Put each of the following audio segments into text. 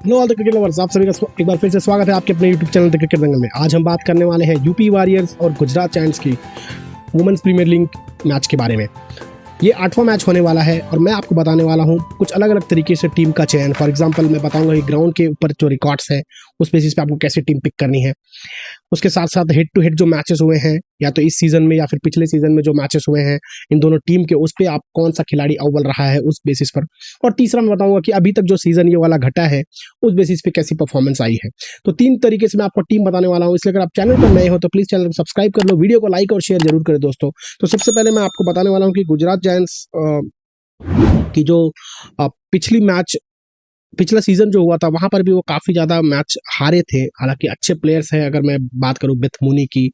Hello all the cricket lovers, आप सभी का एक बार फिर से स्वागत है आपके अपने यूट्यूब चैनल द क्रिकेट दंगल में। आज हम बात करने वाले हैं यूपी वॉरियर्स और गुजरात जायंट्स की वुमेन्स प्रीमियर लीग मैच के बारे में। ये 8वां मैच होने वाला है और मैं आपको बताने वाला हूँ कुछ अलग अलग तरीके से टीम का चयन। फॉर एग्जांपल मैं बताऊंगा कि ग्राउंड के ऊपर जो रिकॉर्ड्स है उस बेसिस पे आपको कैसे टीम पिक करनी है। उसके साथ साथ हेड टू हेड जो मैचेस हुए हैं या तो इस सीजन में या फिर पिछले सीजन में जो मैचेस हुए हैं इन दोनों टीम के, उस पे आप कौन सा खिलाड़ी अव्वल रहा है उस बेसिस पर। और तीसरा मैं बताऊंगा कि अभी तक जो सीजन ये वाला घटा है उस बेसिस पे कैसी परफॉर्मेंस आई है। तो 3 तरीके से मैं आपको टीम बताने वाला हूँ, इसलिए अगर आप चैनल पर नए हो तो प्लीज चैनल को सब्सक्राइब कर लो, वीडियो को लाइक और शेयर जरूर करें दोस्तों। तो सबसे पहले मैं आपको बताने वाला हूँ कि गुजरात जायंट्स की जो पिछला सीजन जो हुआ था वहां पर भी वो काफी ज्यादा मैच हारे थे। हालांकि अच्छे प्लेयर्स हैं, अगर मैं बात करूं बेथ मूनी की,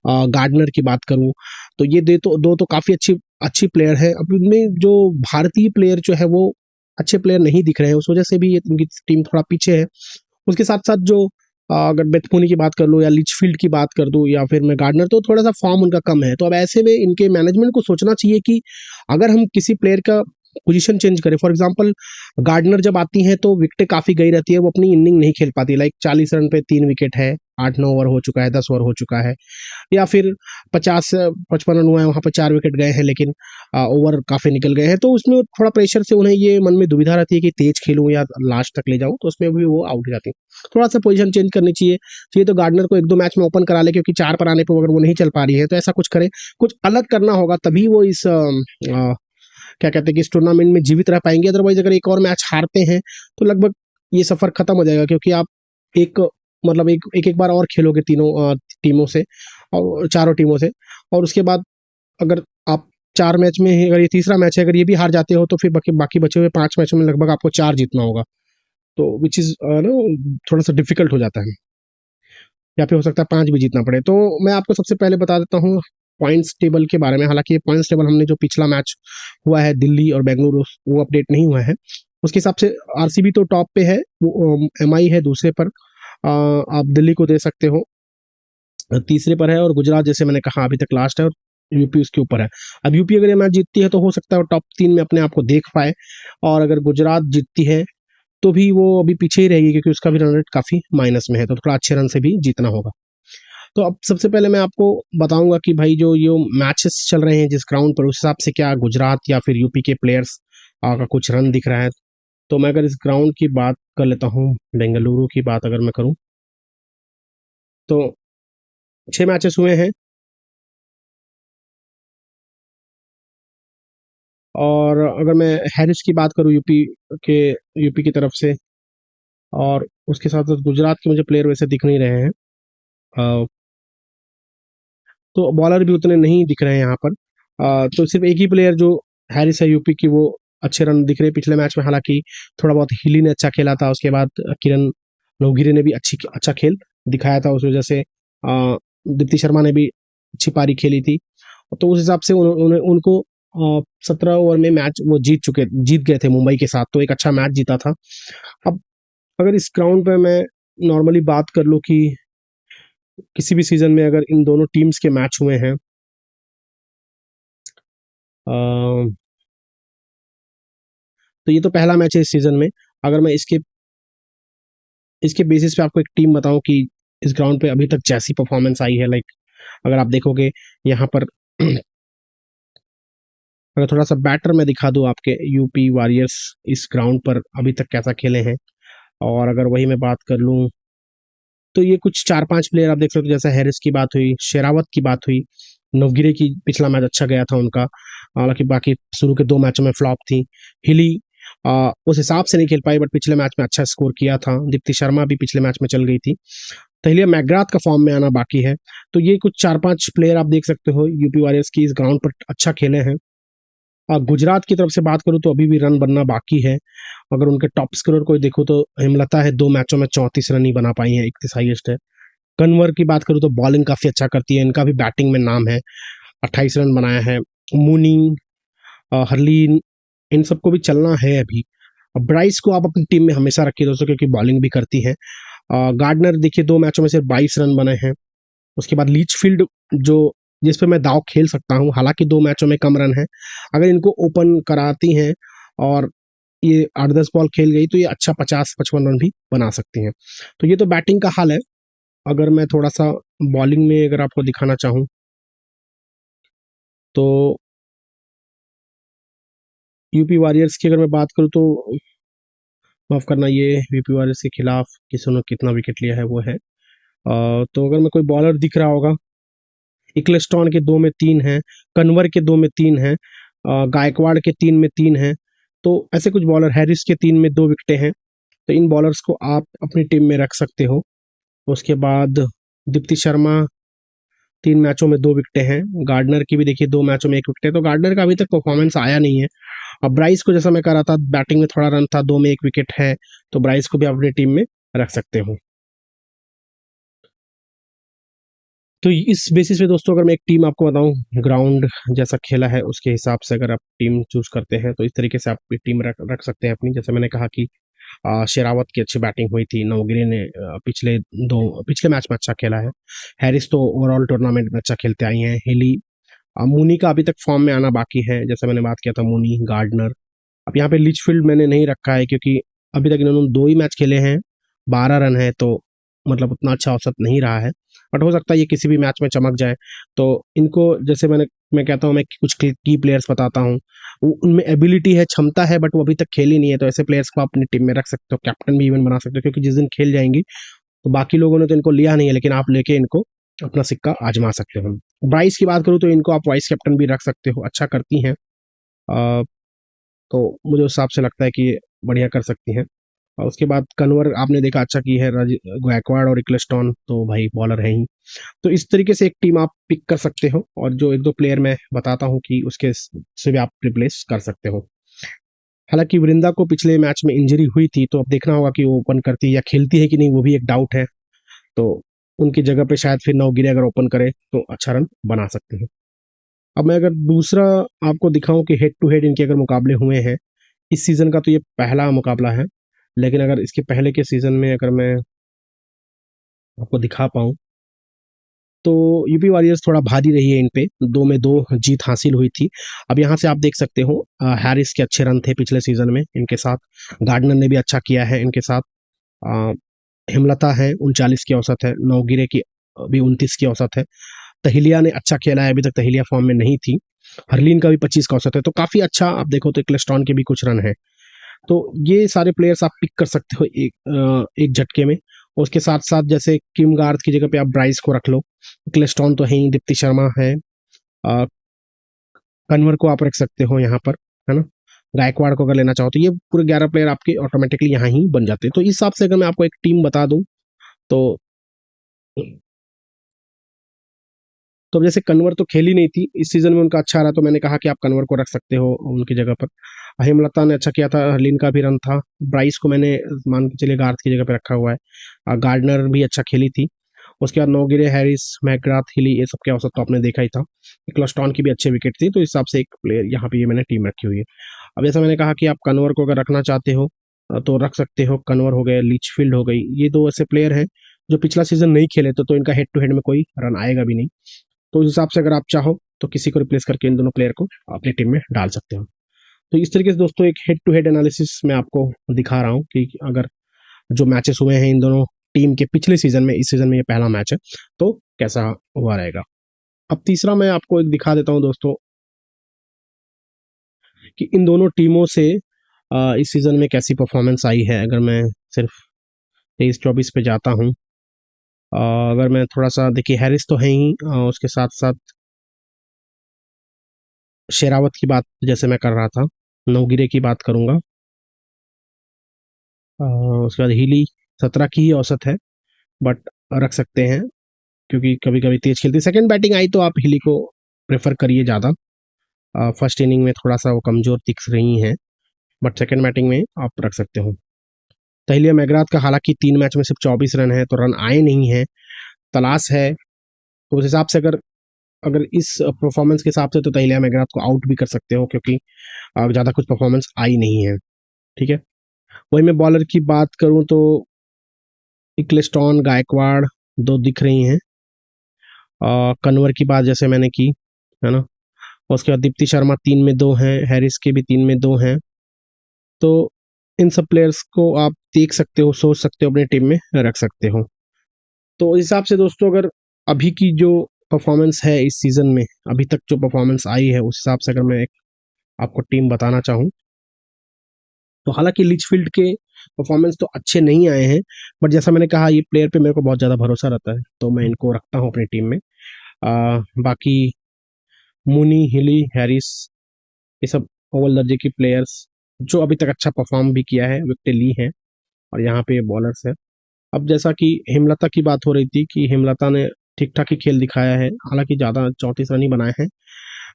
गार्डनर की बात करूं, तो ये दो तो काफी अच्छी अच्छी प्लेयर है। अब इनमें जो भारतीय प्लेयर जो है वो अच्छे प्लेयर नहीं दिख रहे हैं, उस वजह से भी इनकी टीम थोड़ा पीछे है। उसके साथ साथ जो अगर बेथमुनी की बात कर लूँ या लिचफील्ड की बात कर दूँ या फिर मैं गार्डनर, तो थोड़ा सा फॉर्म उनका कम है। तो अब ऐसे में इनके मैनेजमेंट को सोचना चाहिए कि अगर हम किसी प्लेयर का पोजीशन चेंज करें। फॉर एग्जांपल गार्डनर जब आती हैं तो विकेटें काफ़ी गई रहती है, वो अपनी इनिंग नहीं खेल पाती। लाइक 40 रन पे 3 विकेट है, 8-9 ओवर हो चुका है, 10 ओवर हो चुका है। या फिर 50-55 रन हुआ है, वहाँ पर 4 विकेट गए हैं, लेकिन ओवर काफ़ी निकल गए हैं। तो उसमें थोड़ा प्रेशर से उन्हें ये मन में दुविधा रहती है कि तेज खेलूँ या लास्ट तक ले जाऊँ, तो उसमें भी वो आउट हो जाती है। थोड़ा सा पोजीशन चेंज करनी चाहिए तो गार्डनर को 1-2 मैच में ओपन करा ले, क्योंकि 4 पर आने पर अगर वो नहीं चल पा रही है तो ऐसा कुछ करे, कुछ अलग करना होगा, तभी वो इस क्या कहते हैं कि इस टूर्नामेंट में जीवित रह पाएंगे। अदरवाइज अगर एक और मैच हारते हैं तो लगभग ये सफर खत्म हो जाएगा, क्योंकि आप एक मतलब एक बार और खेलोगे तीनों टीमों से और चारों टीमों से, और उसके बाद अगर आप 4 मैच में अगर ये तीसरा मैच है, अगर ये भी हार जाते हो तो फिर बाकी बचे हुए 5 मैचों में लगभग आपको 4 जीतना होगा, तो विच इज नो थोड़ा सा डिफिकल्ट हो जाता है, या फिर हो सकता है 5 भी जीतना पड़े। तो मैं आपको सबसे पहले बता देता हूँ पॉइंट्स टेबल के बारे में। हालांकि ये पॉइंट्स टेबल हमने जो पिछला मैच हुआ है दिल्ली और बेंगलुरु, वो अपडेट नहीं हुआ है। उसके हिसाब से आरसीबी तो टॉप पे है, वो एमआई है दूसरे पर, आप दिल्ली को दे सकते हो तीसरे पर है, और गुजरात जैसे मैंने कहा अभी तक लास्ट है, और यूपी उसके ऊपर है। अब यूपी अगर ये मैच जीतती है तो हो सकता है वो टॉप 3 में अपने आप को देख पाए, और अगर गुजरात जीतती है तो भी वो अभी पीछे ही रहेगी, क्योंकि उसका भी रन रेट काफी माइनस में है, तो थोड़ा अच्छे रन से भी जीतना होगा। तो अब सबसे पहले मैं आपको बताऊंगा कि भाई जो ये मैचेस चल रहे हैं जिस ग्राउंड पर, उस हिसाब से क्या गुजरात या फिर यूपी के प्लेयर्स का कुछ रन दिख रहा है। तो मैं अगर इस ग्राउंड की बात कर लेता हूँ, बेंगलुरु की बात अगर मैं करूँ, तो 6 मैचेस हुए हैं, और अगर मैं हैरिस की बात करूँ के यूपी की तरफ से, और उसके साथ साथ गुजरात के मुझे प्लेयर वैसे दिख नहीं रहे हैं, तो बॉलर भी उतने नहीं दिख रहे हैं यहाँ पर। तो सिर्फ एक ही प्लेयर जो हैरिस है यूपी की, वो अच्छे रन दिख रहे हैं पिछले मैच में। हालांकि थोड़ा बहुत हिली ने अच्छा खेला था, उसके बाद किरण नवगिरे ने भी अच्छा खेल दिखाया था, उस वजह से दीप्ति शर्मा ने भी अच्छी पारी खेली थी। तो उस हिसाब से उनको 17 ओवर में मैच वो जीत गए थे मुंबई के साथ, तो एक अच्छा मैच जीता था। अब अगर इस ग्राउंड पे मैं नॉर्मली बात कर लूँ कि किसी भी सीजन में अगर इन दोनों टीम्स के मैच हुए हैं, तो ये तो पहला मैच है इस सीजन में। अगर मैं इसके इसके बेसिस पे आपको एक टीम बताऊं कि इस ग्राउंड पे अभी तक जैसी परफॉर्मेंस आई है, लाइक अगर आप देखोगे यहाँ पर अगर थोड़ा सा बैटर मैं दिखा दूं आपके, यूपी वॉरियर्स इस ग्राउंड पर अभी तक कैसा खेले हैं, और अगर वही मैं बात कर लूं तो ये कुछ 4-5 प्लेयर आप देख सकते हो, जैसे हैरिस की बात हुई, शेरावत की बात हुई, नवगिरे की पिछला मैच अच्छा गया था उनका, हालांकि बाकी शुरू के 2 मैचों में फ्लॉप थी। हिली उस हिसाब से नहीं खेल पाई, बट पिछले मैच में अच्छा स्कोर किया था। दीप्ति शर्मा भी पिछले मैच में चल गई थी। तहिलिया मैकग्राथ का फॉर्म में आना बाकी है। तो ये कुछ 4-5 प्लेयर आप देख सकते हो यूपी वॉरियर्स की इस ग्राउंड पर अच्छा खेले हैं। गुजरात की तरफ से बात करूं तो अभी भी रन बनना बाकी है। अगर उनके टॉप स्कोरर को देखो तो हेमलता है, 2 मैचों में 34 रन ही बना पाई है, 31 हाईएस्ट है। कन्वर की बात करूं तो बॉलिंग काफी अच्छा करती है, इनका भी बैटिंग में नाम है, 28 रन बनाया है। मूनी, हरलीन, इन सबको भी चलना है अभी। ब्राइस को आप अपनी टीम में हमेशा रखिए दोस्तों, क्योंकि बॉलिंग भी करती है। गार्डनर देखिए 2 मैचों में सिर्फ 22 रन बने हैं। उसके बाद लीचफील्ड जो जिस पे मैं दाव खेल सकता हूँ, हालांकि 2 मैचों में कम रन है, अगर इनको ओपन कराती हैं और ये 8-10 बॉल खेल गई तो ये अच्छा 50-55 रन भी बना सकती हैं। तो ये तो बैटिंग का हाल है। अगर मैं थोड़ा-सा बॉलिंग में अगर आपको दिखाना चाहूँ, तो यूपी वॉरियर्स की अगर मैं बात करूँ तो माफ़ करना, ये यूपी वॉरियर्स के खिलाफ किसी ने कितना विकेट लिया है वो है। तो अगर मैं कोई बॉलर दिख रहा होगा, इक्लेस्टॉन के 2 में 3 हैं, कन्वर के 2 में 3 हैं, गायकवाड़ के 3 में 3 हैं। तो ऐसे कुछ बॉलर, हैरिस के 3 में 2 विकेटें हैं। तो इन बॉलर्स को आप अपनी टीम में रख सकते हो। उसके बाद दीप्ति शर्मा 3 मैचों में 2 विकेटें हैं। गार्डनर की भी देखिए 2 मैचों में 1 विकेट है, तो गार्डनर का अभी तक परफॉर्मेंस आया नहीं है। अब ब्राइस को जैसा मैं कह रहा था, बैटिंग में थोड़ा रन था, 2 में 1 विकेट है, तो ब्राइस को भी अपनी टीम में रख सकते हो। तो इस बेसिस पे दोस्तों, अगर मैं एक टीम आपको बताऊं, ग्राउंड जैसा खेला है उसके हिसाब से अगर आप टीम चूज करते हैं तो इस तरीके से आप टीम रख सकते हैं अपनी। जैसे मैंने कहा कि शेरावत की अच्छी बैटिंग हुई थी, नवगिरे ने पिछले मैच में अच्छा खेला है, हैरिस तो ओवरऑल टूर्नामेंट में अच्छा खेलते आई हैं, हिली, मूनी का अभी तक फॉर्म में आना बाकी है, जैसे मैंने बात किया था मूनी, गार्डनर। अब यहाँ पे लिचफील्ड मैंने नहीं रखा है क्योंकि अभी तक इन्होंने 2 ही मैच खेले हैं, 12 रन है, तो मतलब उतना अच्छा औसत नहीं रहा है। बट हो सकता है ये किसी भी मैच में चमक जाए। तो इनको जैसे मैं कहता हूँ, मैं कुछ की प्लेयर्स बताता हूँ, उनमें एबिलिटी है, क्षमता है, बट वो अभी तक खेली नहीं है, तो ऐसे प्लेयर्स को आप अपनी टीम में रख सकते हो, कैप्टन भी इवन बना सकते हो, क्योंकि जिस दिन खेल जाएंगी तो बाकी लोगों ने तो इनको लिया नहीं है, लेकिन आप लेके इनको अपना सिक्का आजमा सकते हो। ब्राइस की बात करूँ तो इनको आप वाइस कैप्टन भी रख सकते हो, अच्छा करती हैं। अ, तो मुझे उस हिसाब से लगता है कि ये बढ़िया कर सकती हैं। और उसके बाद कन्वर आपने देखा अच्छा की है, गायकवाड़ और इक्लेस्टॉन तो भाई बॉलर है ही। तो इस तरीके से एक टीम आप पिक कर सकते हो, और जो 1-2 प्लेयर मैं बताता हूँ कि उसके से भी आप रिप्लेस कर सकते हो। हालांकि वृंदा को पिछले मैच में इंजरी हुई थी, तो अब देखना होगा कि वो ओपन करती है या खेलती है कि नहीं, वो भी एक डाउट है। तो उनकी जगह पे शायद फिर नवगिरे अगर ओपन करे तो अच्छा रन बना सकते हैं। अब मैं अगर दूसरा आपको दिखाऊं कि हेड टू हेड इनके अगर मुकाबले हुए हैं, इस सीजन का तो ये पहला मुकाबला है, लेकिन अगर इसके पहले के सीजन में अगर मैं आपको दिखा पाऊं, तो यूपी वॉरियर्स थोड़ा भारी रही है इन पे, 2 में 2 जीत हासिल हुई थी। अब यहाँ से आप देख सकते हो, हैरिस के अच्छे रन थे पिछले सीजन में इनके साथ, गार्डनर ने भी अच्छा किया है इनके साथ, अ, हेमलता है 39 की औसत है, नवगिरे की भी 29 की औसत है, तहिलिया ने अच्छा खेला है, अभी तक तहिलिया फॉर्म में नहीं थी, हरलीन का भी 25 का औसत है, तो काफी अच्छा आप देखो तो क्लेस्टॉन के भी कुछ रन है। तो ये सारे प्लेयर्स आप पिक कर सकते हो एक झटके में। और उसके साथ साथ जैसे किम गार्थ की जगह पे आप ब्राइस को रख लो, क्लेस्टॉन तो है ही, दीप्ति शर्मा है, कन्वर को आप रख सकते हो यहाँ पर, है ना, गायकवाड़ को अगर लेना चाहो तो ये पूरे 11 प्लेयर आपके ऑटोमेटिकली यहाँ ही बन जाते हैं। तो इस हिसाब से अगर मैं आपको एक टीम बता दूं, तो तो जैसे कन्वर तो खेली नहीं थी इस सीजन में, उनका अच्छा रहा, तो मैंने कहा कि आप कन्वर को रख सकते हो उनकी जगह पर। हेमलता ने अच्छा किया था, हरलीन का भी रन था, ब्राइस को मैंने मान के चलिए गार्थ की जगह पे रखा हुआ है, गार्डनर भी अच्छा खेली थी। उसके बाद नौगिरे, हैरिस, मैकग्राथ, हिली, ये सब के औसत तो आपने देखा ही था, क्लस्टॉन की भी अच्छी विकेट थी, तो इस हिसाब से एक प्लेयर यहाँ पे ये मैंने टीम रखी हुई है। अब जैसा मैंने कहा कि आप कन्वर को अगर रखना चाहते हो, तो रख सकते हो, कन्वर हो गए, लीचफील्ड हो गई, ये 2 ऐसे प्लेयर हैं जो पिछला सीजन नहीं खेले थे, तो इनका हेड टू हेड में कोई रन आएगा भी नहीं। तो उस हिसाब से अगर आप चाहो तो किसी को रिप्लेस करके इन दोनों प्लेयर को अपनी टीम में डाल सकते हो। तो इस तरीके से दोस्तों एक हेड टू हेड एनालिसिस मैं आपको दिखा रहा हूँ कि अगर जो मैचेस हुए हैं इन दोनों टीम के पिछले सीजन में, इस सीजन में ये पहला मैच है, तो कैसा हुआ रहेगा। अब तीसरा मैं आपको एक दिखा देता हूँ दोस्तों कि इन दोनों टीमों से इस सीजन में कैसी परफॉर्मेंस आई है। अगर मैं सिर्फ 23-24 पे जाता हूँ, अगर मैं थोड़ा सा देखिए, हैरिस तो है ही, उसके साथ साथ शेरावत की बात जैसे मैं कर रहा था, नवगिरे की बात करूंगा, उसके बाद हिली 17 की ही औसत है, बट रख सकते हैं क्योंकि कभी कभी तेज खेलती है। सेकंड बैटिंग आई तो आप हिली को प्रेफर करिए ज़्यादा, फर्स्ट इनिंग में थोड़ा सा वो कमजोर दिख रही हैं, बट सेकंड बैटिंग में आप रख सकते हो। तहिलिया मैगराथ का हालांकि 3 मैच में सिर्फ 24 रन है, तो रन आए नहीं है, तलाश है, तो उस हिसाब से अगर अगर इस परफॉर्मेंस के हिसाब से तो तहिलिया मैगराथ को आउट भी कर सकते हो, क्योंकि ज़्यादा कुछ परफॉर्मेंस आई नहीं है। ठीक है, वही मैं बॉलर की बात करूं तो इक्लेस्टॉन, गायकवाड़ 2 दिख रही हैं, कन्वर की बात जैसे मैंने की, है ना, उसके बाद दीप्ति शर्मा 3 में 2 हैं, हैरिस के भी 3 में 2 हैं, तो इन सब प्लेयर्स को आप देख सकते हो, सोच सकते हो, अपने टीम में रख सकते हो। तो इस हिसाब से दोस्तों, अगर अभी की जो परफॉर्मेंस है इस सीज़न में, अभी तक जो परफॉर्मेंस आई है, उस हिसाब से अगर मैं एक आपको टीम बताना चाहूँ, तो हालाँकि लिचफील्ड के परफॉर्मेंस तो अच्छे नहीं आए हैं, बट जैसा मैंने कहा, ये प्लेयर पे मेरे को बहुत ज़्यादा भरोसा रहता है, तो मैं इनको रखता हूँ अपनी टीम में। बाकी मूनी, हिली, हैरिस, ये सब अव्वल दर्जे की प्लेयर्स जो अभी तक अच्छा परफॉर्म भी किया है, विकेटें ली हैं, और यहाँ पे बॉलर्स है। अब जैसा कि हेमलता की बात हो रही थी कि हेमलता ने ठीक-ठाक ही खेल दिखाया है, हालाँकि ज़्यादा 34 रन ही बनाए हैं।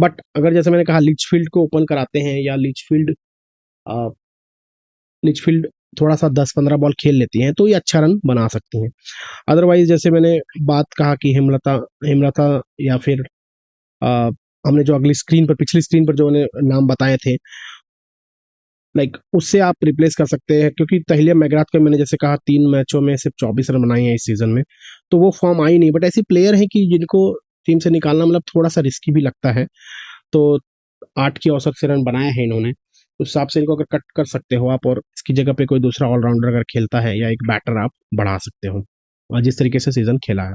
बट अगर जैसे मैंने कहा, लिचफील्ड को ओपन कराते हैं या अ, लिचफील्ड थोड़ा-सा 10-15 बॉल खेल लेती हैं, तो ये अच्छा रन बना सकती हैं। अदरवाइज़ जैसे मैंने बात कहा कि हेमलता हेमलता या फिर अ, हमने जो अगली स्क्रीन पर, पिछली स्क्रीन पर जो मैंने नाम बताए थे, लाइक उससे आप रिप्लेस कर सकते हैं, क्योंकि तहलिया मैकग्राथ का मैंने जैसे कहा 3 मैचों में सिर्फ 24 रन बनाए हैं इस सीज़न में, तो वो फ़ॉर्म आई नहीं। बट ऐसे प्लेयर हैं कि जिनको टीम से निकालना मतलब थोड़ा-सा रिस्की भी लगता है। तो 8 की औसत से रन बनाए हैं इन्होंने, उस हिसाब से इनको अगर कट कर सकते हो आप, और इसकी जगह पे कोई दूसरा ऑलराउंडर अगर खेलता है या एक बैटर आप बढ़ा सकते हो, और जिस तरीके से सीज़न खेला है।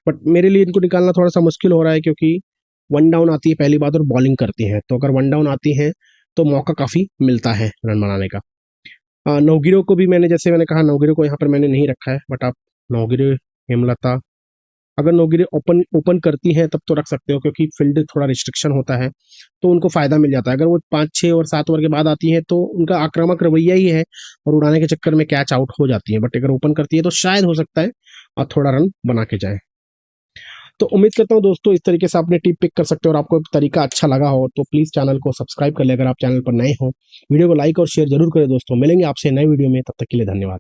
बट मेरे लिए इनको निकालना थोड़ा-सा मुश्किल हो रहा है, क्योंकि वन डाउन आती है पहली बात, और बॉलिंग करती हैं, तो अगर वन डाउन आती हैं, तो मौका काफ़ी मिलता है रन बनाने का। नवगिरों को भी मैंने, जैसे मैंने कहा, नवगिरों को यहाँ पर मैंने नहीं रखा है, बट आप नवगिरे, हेमलता, अगर नवगिरे ओपन ओपन करती हैं तब तो रख सकते हो, क्योंकि फील्ड थोड़ा रिस्ट्रिक्शन होता है, तो उनको फ़ायदा मिल जाता है। अगर वो 5, 6 और 7 ओवर के बाद आती हैं, तो उनका आक्रामक रवैया ही है, और उड़ाने के चक्कर में कैच आउट हो जाती हैं। बट अगर ओपन करती है, तो शायद हो सकता है थोड़ा रन बना के जाएँ। तो उम्मीद करता हूँ दोस्तों, इस तरीके से आपने टिप पिक कर सकते हो, और आपको तरीका अच्छा लगा हो तो प्लीज़ चैनल को सब्सक्राइब कर लें अगर आप चैनल पर नए हो। वीडियो को लाइक और शेयर ज़रूर करें दोस्तों। मिलेंगे आपसे नए वीडियो में, तब तक के लिए धन्यवाद।